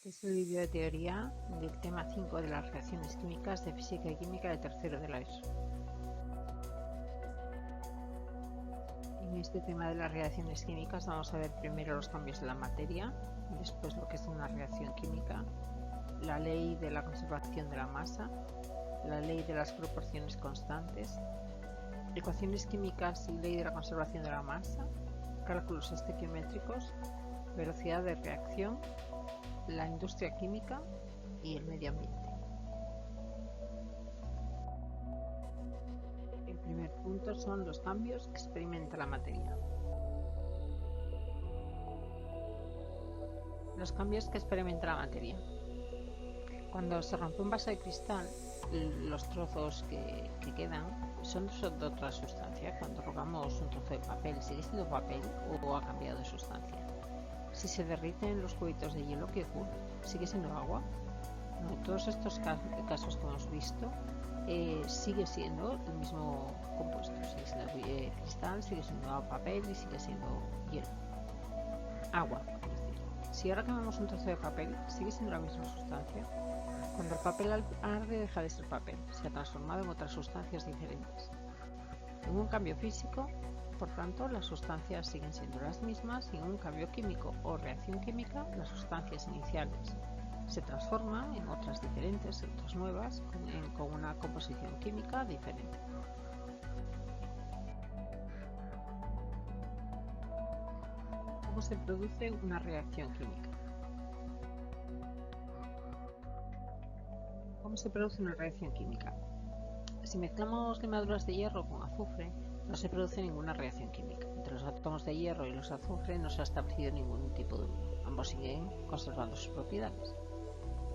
Este es el vídeo de teoría del tema 5 de las reacciones químicas de física y química de tercero de la ESO. En este tema de las reacciones químicas vamos a ver primero los cambios de la materia, después lo que es una reacción química, la ley de la conservación de la masa, la ley de las proporciones constantes, ecuaciones químicas y ley de la conservación de la masa, cálculos estequiométricos, velocidad de reacción, la industria química y el medio ambiente. El primer punto son los cambios que experimenta la materia. Los cambios que experimenta la materia. Cuando se rompe un vaso de cristal, los trozos que quedan son de otra sustancia. Cuando robamos un trozo de papel, ¿sigue siendo papel o ha cambiado de sustancia? Si se derriten los cubitos de hielo, ¿qué ocurre? ¿Sigue siendo agua? No, en todos estos casos que hemos visto, sigue siendo el mismo compuesto. Sigue siendo cristal, sigue siendo papel y sigue siendo hielo. Agua, es decir. Si ahora quemamos un trozo de papel, ¿sigue siendo la misma sustancia? Cuando el papel arde, deja de ser papel. Se ha transformado en otras sustancias diferentes. En un cambio físico, por tanto, las sustancias siguen siendo las mismas y en un cambio químico o reacción química, las sustancias iniciales se transforman en otras diferentes, otras nuevas, con una composición química diferente. ¿Cómo se produce una reacción química? ¿Cómo se produce una reacción química? Si mezclamos limaduras de hierro con azufre, no se produce ninguna reacción química. Entre los átomos de hierro y los azufre no se ha establecido ningún tipo de unión. Ambos siguen conservando sus propiedades.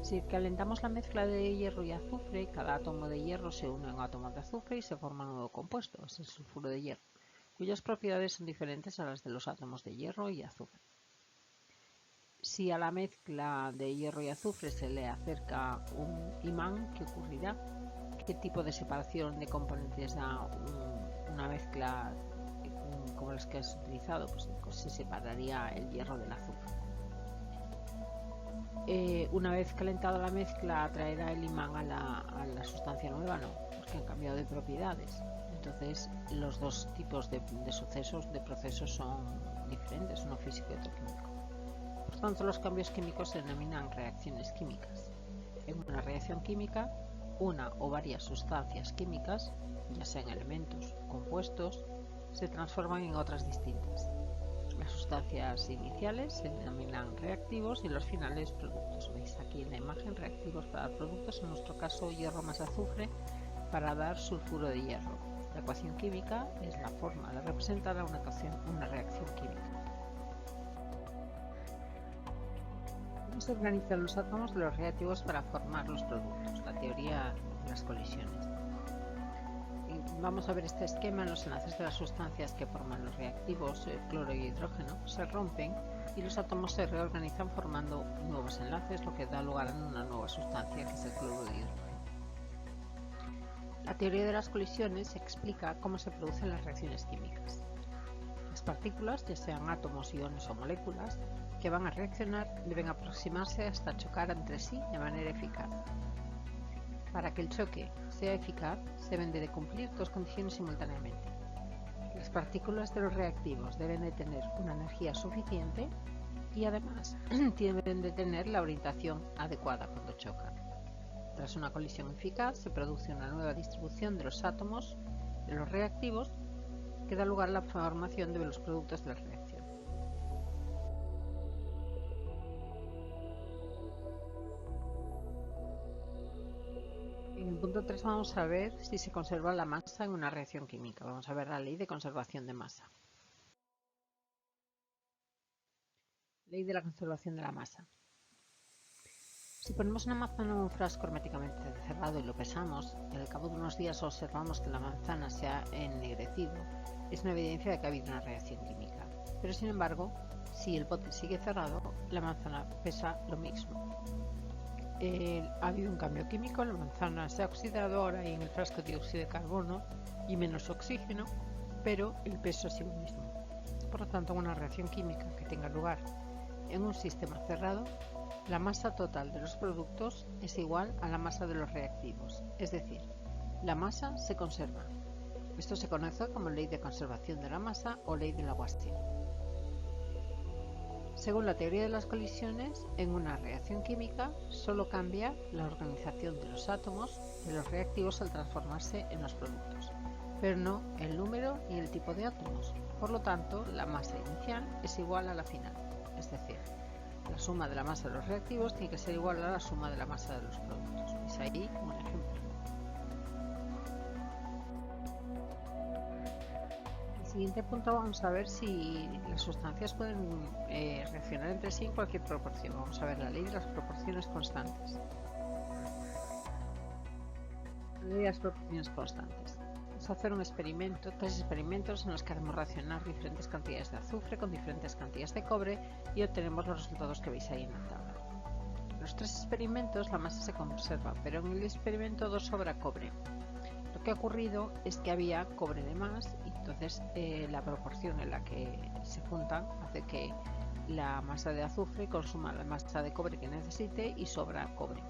Si calentamos la mezcla de hierro y azufre, cada átomo de hierro se une a un átomo de azufre y se forma un nuevo compuesto, es el sulfuro de hierro, cuyas propiedades son diferentes a las de los átomos de hierro y azufre. Si a la mezcla de hierro y azufre se le acerca un imán, ¿qué ocurrirá? ¿Qué tipo de separación de componentes da una mezcla como las que has utilizado? Pues se separaría el hierro del azufre. Una vez calentada la mezcla, ¿atraerá el imán a la sustancia nueva? No, porque han cambiado de propiedades. Entonces, los dos tipos de procesos son diferentes, uno físico y otro químico. Por tanto, los cambios químicos se denominan reacciones químicas. En una reacción química, una o varias sustancias químicas, ya sean elementos o compuestos, se transforman en otras distintas. Las sustancias iniciales se denominan reactivos y los finales productos. Veis aquí en la imagen reactivos para dar productos, en nuestro caso hierro más azufre para dar sulfuro de hierro. La ecuación química es la forma de representar una reacción química. ¿Cómo se organizan los átomos de los reactivos para formar los productos? La teoría de las colisiones. Vamos a ver este esquema. En los enlaces de las sustancias que forman los reactivos, cloro y hidrógeno, se rompen y los átomos se reorganizan formando nuevos enlaces, lo que da lugar a una nueva sustancia que es el cloro de hidrógeno. La teoría de las colisiones explica cómo se producen las reacciones químicas. Las partículas, ya sean átomos, iones o moléculas, que van a reaccionar deben aproximarse hasta chocar entre sí de manera eficaz. Para que el choque sea eficaz, se deben de cumplir dos condiciones simultáneamente. Las partículas de los reactivos deben de tener una energía suficiente y además deben de tener la orientación adecuada cuando chocan. Tras una colisión eficaz se produce una nueva distribución de los átomos de los reactivos que da lugar a la formación de los productos de la reacción. En el punto 3 vamos a ver si se conserva la masa en una reacción química. Vamos a ver la ley de conservación de masa. Ley de la conservación de la masa. Si ponemos una manzana en un frasco herméticamente cerrado y lo pesamos, y al cabo de unos días observamos que la manzana se ha ennegrecido, es una evidencia de que ha habido una reacción química. Pero sin embargo, si el bote sigue cerrado, la manzana pesa lo mismo. Ha habido un cambio químico, la manzana se ha oxidado, ahora hay en el frasco dióxido de carbono y menos oxígeno, pero el peso ha sido el mismo. Por lo tanto, una reacción química que tenga lugar En un sistema cerrado, la masa total de los productos es igual a la masa de los reactivos, es decir, la masa se conserva. Esto se conoce como ley de conservación de la masa o ley de Lavoisier. Según la teoría de las colisiones, en una reacción química solo cambia la organización de los átomos de los reactivos al transformarse en los productos, pero no el número ni el tipo de átomos. Por lo tanto, la masa inicial es igual a la final, es decir, la suma de la masa de los reactivos tiene que ser igual a la suma de la masa de los productos. ¿Veis ahí un ejemplo? En el siguiente punto vamos a ver si las sustancias pueden reaccionar entre sí en cualquier proporción. Vamos a ver la ley de las proporciones constantes. La ley de las proporciones constantes. Vamos a hacer un experimento, 3 experimentos en los que haremos reaccionar diferentes cantidades de azufre con diferentes cantidades de cobre y obtenemos los resultados que veis ahí en la tabla. En los 3 experimentos la masa se conserva, pero en el experimento 2 sobra cobre. Lo que ha ocurrido es que había cobre de más y entonces la proporción en la que se juntan hace que la masa de azufre consuma la masa de cobre que necesite y sobra cobre.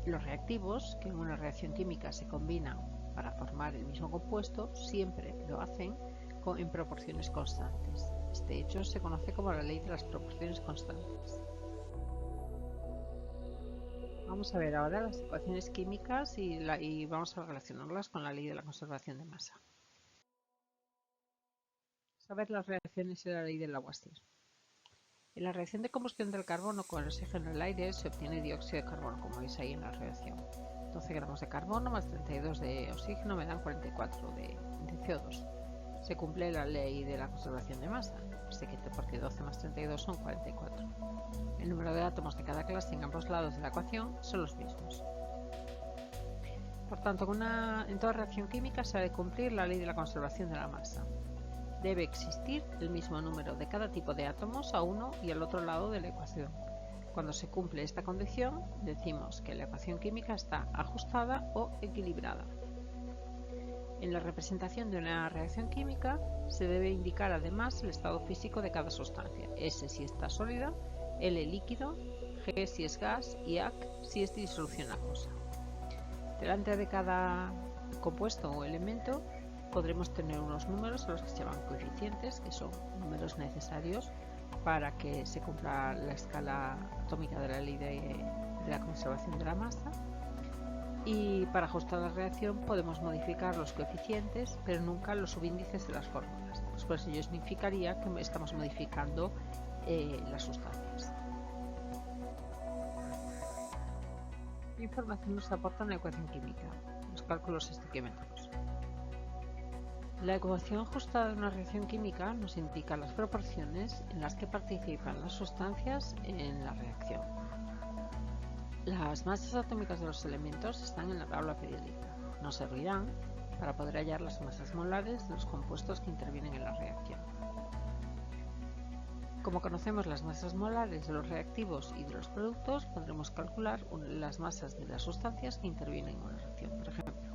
Los reactivos, que en una reacción química se combinan para formar el mismo compuesto, siempre lo hacen en proporciones constantes. Este hecho se conoce como la ley de las proporciones constantes. Vamos a ver ahora las ecuaciones químicas y vamos a relacionarlas con la ley de la conservación de masa. Vamos a ver las reacciones y la ley de Lavoisier. En la reacción de combustión del carbono con el oxígeno en el aire se obtiene dióxido de carbono, como veis ahí en la reacción. 12 gramos de carbono más 32 de oxígeno me dan 44 de CO2. Se cumple la ley de la conservación de masa, así que porque 12 más 32 son 44. El número de átomos de cada clase en ambos lados de la ecuación son los mismos. Por tanto, en toda reacción química se ha de cumplir la ley de la conservación de la masa. Debe existir el mismo número de cada tipo de átomos a uno y al otro lado de la ecuación. Cuando se cumple esta condición, decimos que la ecuación química está ajustada o equilibrada. En la representación de una reacción química se debe indicar además el estado físico de cada sustancia, S si está sólida, L líquido, G si es gas y AC si es disolución acuosa. Delante de cada compuesto o elemento podremos tener unos números a los que se llaman coeficientes, que son números necesarios para que se cumpla la escala atómica de la ley de la conservación de la masa. Y para ajustar la reacción podemos modificar los coeficientes, pero nunca los subíndices de las fórmulas. Pues ello significaría que estamos modificando las sustancias. ¿Qué información nos aporta una ecuación química? Los cálculos estequiométricos. La ecuación ajustada de una reacción química nos indica las proporciones en las que participan las sustancias en la reacción. Las masas atómicas de los elementos están en la tabla periódica. Nos servirán para poder hallar las masas molares de los compuestos que intervienen en la reacción. Como conocemos las masas molares de los reactivos y de los productos, podremos calcular las masas de las sustancias que intervienen en una reacción. Por ejemplo,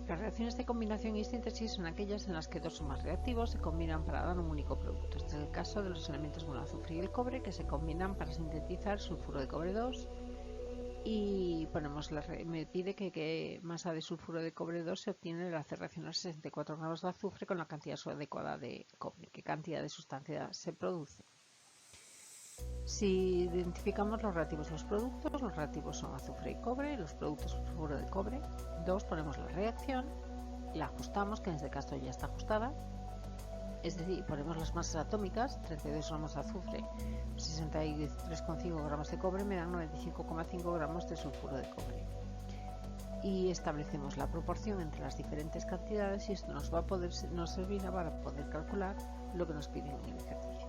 las reacciones de combinación y síntesis son aquellas en las que dos o más reactivos se combinan para dar un único producto. Este es el caso de los elementos como el azufre y el cobre, que se combinan para sintetizar sulfuro de cobre 2. Y me pide que masa de sulfuro de cobre 2 se obtiene al hacer reaccionar 64 gramos de azufre con la cantidad adecuada de cobre. ¿Qué cantidad de sustancia se produce? Si identificamos los reactivos de los productos, los reactivos son azufre y cobre, los productos sulfuro de cobre 2, ponemos la reacción, la ajustamos, que en este caso ya está ajustada, es decir, ponemos las masas atómicas, 32 gramos de azufre, 63,5 gramos de cobre me dan 95,5 gramos de sulfuro de cobre. Y establecemos la proporción entre las diferentes cantidades y esto nos servirá para poder calcular lo que nos piden en el ejercicio.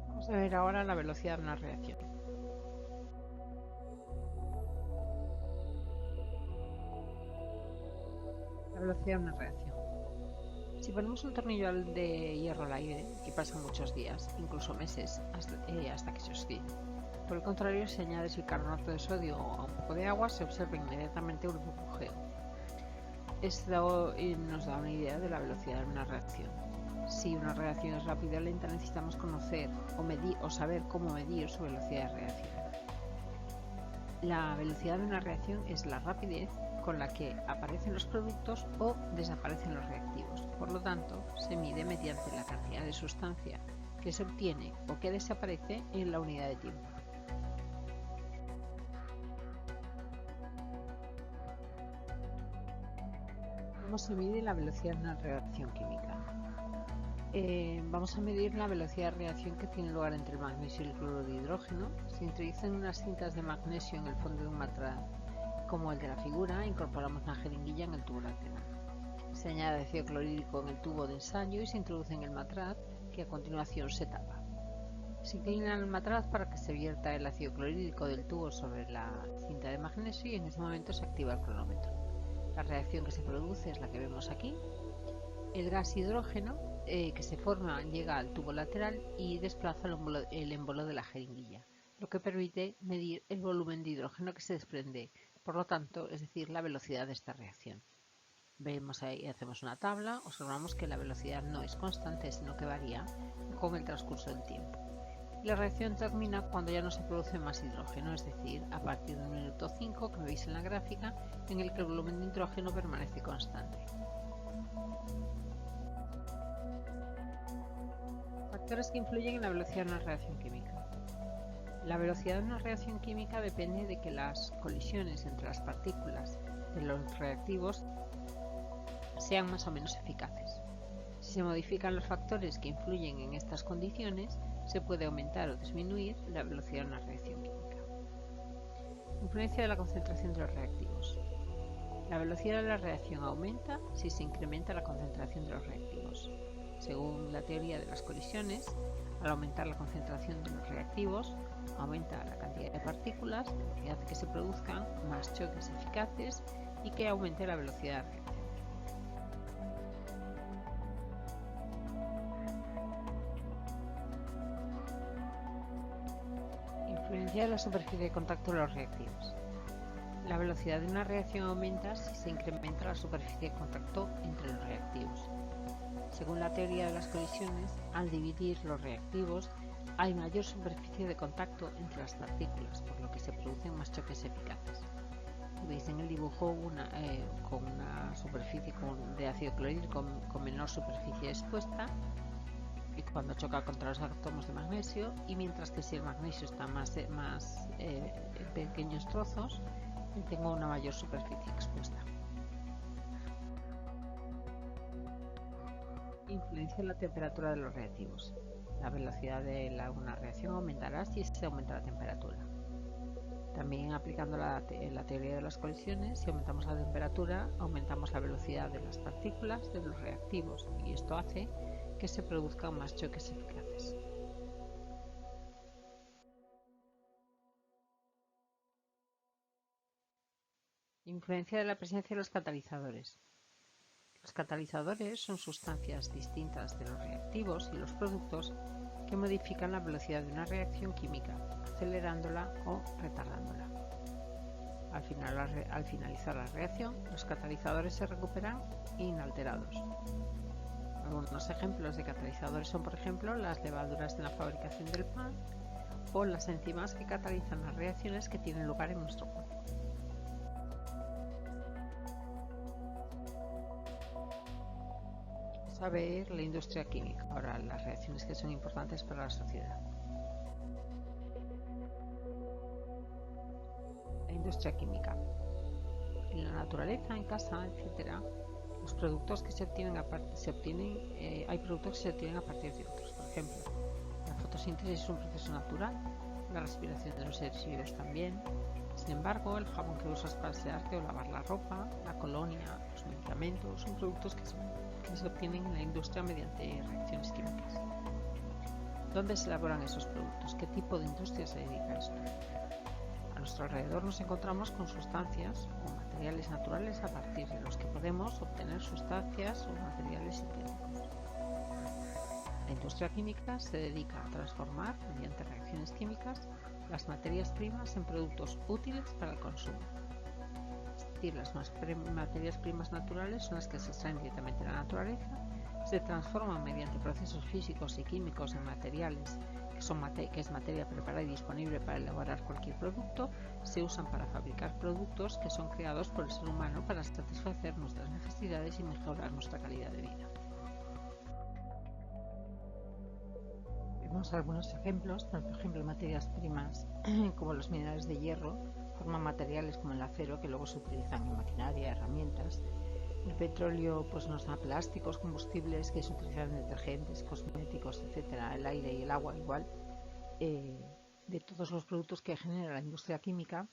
Vamos a ver ahora la velocidad de una reacción. La velocidad de una reacción. Si ponemos un tornillo de hierro al aire y pasan muchos días, incluso meses, hasta que se oxide. Por el contrario, si añades bicarbonato de sodio a un poco de agua, se observa inmediatamente un burbujeo. Esto nos da una idea de la velocidad de una reacción. Si una reacción es rápida o lenta, necesitamos conocer o saber cómo medir su velocidad de reacción. La velocidad de una reacción es la rapidez con la que aparecen los productos o desaparecen los reactivos. Por lo tanto, se mide mediante la cantidad de sustancia que se obtiene o que desaparece en la unidad de tiempo. ¿Cómo se mide la velocidad de una reacción química? Vamos a medir la velocidad de reacción que tiene lugar entre el magnesio y el cloruro de hidrógeno. Se introducen unas cintas de magnesio en el fondo de un matraz como el de la figura, incorporamos una jeringuilla en el tubo lateral. Se añade ácido clorhídrico en el tubo de ensayo y se introduce en el matraz, que a continuación se tapa. Se inclina el matraz para que se vierta el ácido clorhídrico del tubo sobre la cinta de magnesio y en ese momento se activa el cronómetro. La reacción que se produce es la que vemos aquí. El gas hidrógeno que se forma llega al tubo lateral y desplaza el émbolo de la jeringuilla, lo que permite medir el volumen de hidrógeno que se desprende, por lo tanto, es decir, la velocidad de esta reacción. Vemos ahí, hacemos una tabla, observamos que la velocidad no es constante, sino que varía con el transcurso del tiempo. La reacción termina cuando ya no se produce más hidrógeno, es decir, a partir del minuto 5, que veis en la gráfica, en el que el volumen de hidrógeno permanece constante. Factores que influyen en la velocidad de una reacción química. La velocidad de una reacción química depende de que las colisiones entre las partículas de los reactivos sean más o menos eficaces. Si se modifican los factores que influyen en estas condiciones, se puede aumentar o disminuir la velocidad de una reacción química. Influencia de la concentración de los reactivos. La velocidad de la reacción aumenta si se incrementa la concentración de los reactivos. Según la teoría de las colisiones, al aumentar la concentración de los reactivos, aumenta la cantidad de partículas, lo que hace que se produzcan más choques eficaces y que aumente la velocidad de reacción. Influencia de la superficie de contacto de los reactivos. La velocidad de una reacción aumenta si se incrementa la superficie de contacto entre los reactivos. Según la teoría de las colisiones, al dividir los reactivos hay mayor superficie de contacto entre las partículas, por lo que se producen más choques eficaces. Veis en el dibujo con una superficie de ácido clorhídrico con menor superficie expuesta y cuando choca contra los átomos de magnesio, y mientras que si el magnesio está más en pequeños trozos, tengo una mayor superficie expuesta. Influencia en la temperatura de los reactivos. La velocidad de una reacción aumentará si se aumenta la temperatura. También aplicando la teoría de las colisiones, si aumentamos la temperatura, aumentamos la velocidad de las partículas de los reactivos y esto hace que se produzcan más choques eficaces. Influencia de la presencia de los catalizadores. Los catalizadores son sustancias distintas de los reactivos y los productos que modifican la velocidad de una reacción química, acelerándola o retardándola. Al finalizar la reacción, los catalizadores se recuperan inalterados. Algunos ejemplos de catalizadores son, por ejemplo, las levaduras en la fabricación del pan o las enzimas que catalizan las reacciones que tienen lugar en nuestro cuerpo. Vamos a ver la industria química, ahora las reacciones que son importantes para la sociedad. La industria química. En la naturaleza, en casa, etc., los productos que se obtienen hay productos que se obtienen a partir de otros. Por ejemplo, la fotosíntesis es un proceso natural, la respiración de los seres vivos también. Sin embargo, el jabón que usas para asearte o lavar la ropa, la colonia, los medicamentos, son productos que se obtienen en la industria mediante reacciones químicas. ¿Dónde se elaboran esos productos? ¿Qué tipo de industria se dedica a esto? A nuestro alrededor nos encontramos con sustancias o materiales naturales a partir de los que podemos obtener sustancias o materiales sintéticos. La industria química se dedica a transformar, mediante reacciones químicas, las materias primas en productos útiles para el consumo. decir, las materias primas naturales son las que se extraen directamente de la naturaleza, se transforman mediante procesos físicos y químicos en materiales, que es materia preparada y disponible para elaborar cualquier producto, se usan para fabricar productos que son creados por el ser humano para satisfacer nuestras necesidades y mejorar nuestra calidad de vida. Vemos algunos ejemplos, por ejemplo, materias primas como los minerales de hierro forman materiales como el acero que luego se utilizan en maquinaria, herramientas. El petróleo pues nos da plásticos, combustibles que se utilizan en detergentes, cosméticos, etcétera. El aire y el agua igual. De todos los productos que genera la industria química,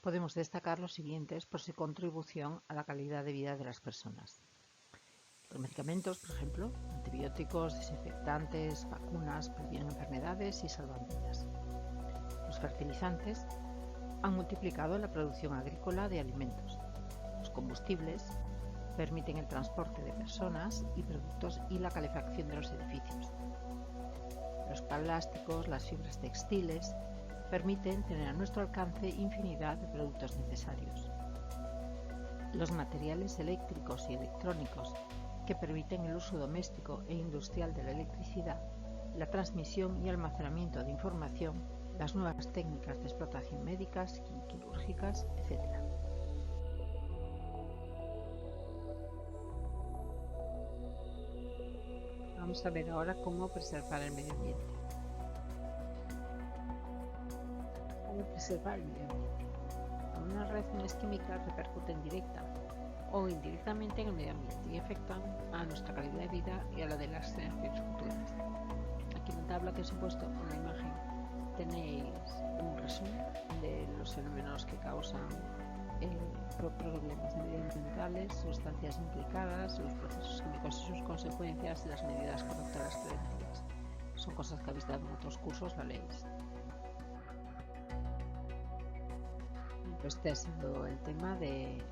podemos destacar los siguientes por su contribución a la calidad de vida de las personas. Los medicamentos, por ejemplo, antibióticos, desinfectantes, vacunas, previenen enfermedades y salvan vidas. Los fertilizantes han multiplicado la producción agrícola de alimentos. Los combustibles permiten el transporte de personas y productos y la calefacción de los edificios. Los plásticos, las fibras textiles, permiten tener a nuestro alcance infinidad de productos necesarios. Los materiales eléctricos y electrónicos que permiten el uso doméstico e industrial de la electricidad, la transmisión y almacenamiento de información, las nuevas técnicas de explotación médicas, quirúrgicas, etc. Vamos a ver ahora cómo preservar el medio ambiente. ¿Cómo preservar el medio ambiente? Algunas reacciones químicas repercuten directa o indirectamente en el medio ambiente y afectan a nuestra calidad de vida y a la de las generaciones futuras. Aquí en la tabla que os he puesto en la imagen tenéis un resumen de los fenómenos que causan problemas medioambientales, sustancias implicadas, los procesos químicos y sus consecuencias y las medidas correctoras preventivas. Son cosas que habéis dado en otros cursos, la leéis. Este ha sido el tema de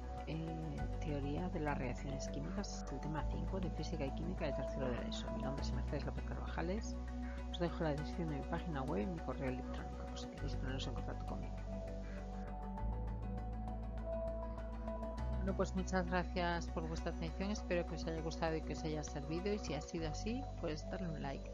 teoría de las reacciones químicas, el tema 5 de física y química de tercero de la ESO. Mi nombre es Mercedes López Carvajales. Os dejo la descripción de mi página web y mi correo electrónico por si queréis poneros en contacto conmigo. Bueno, pues muchas gracias por vuestra atención. Espero que os haya gustado y que os haya servido. Y si ha sido así, pues darle un like.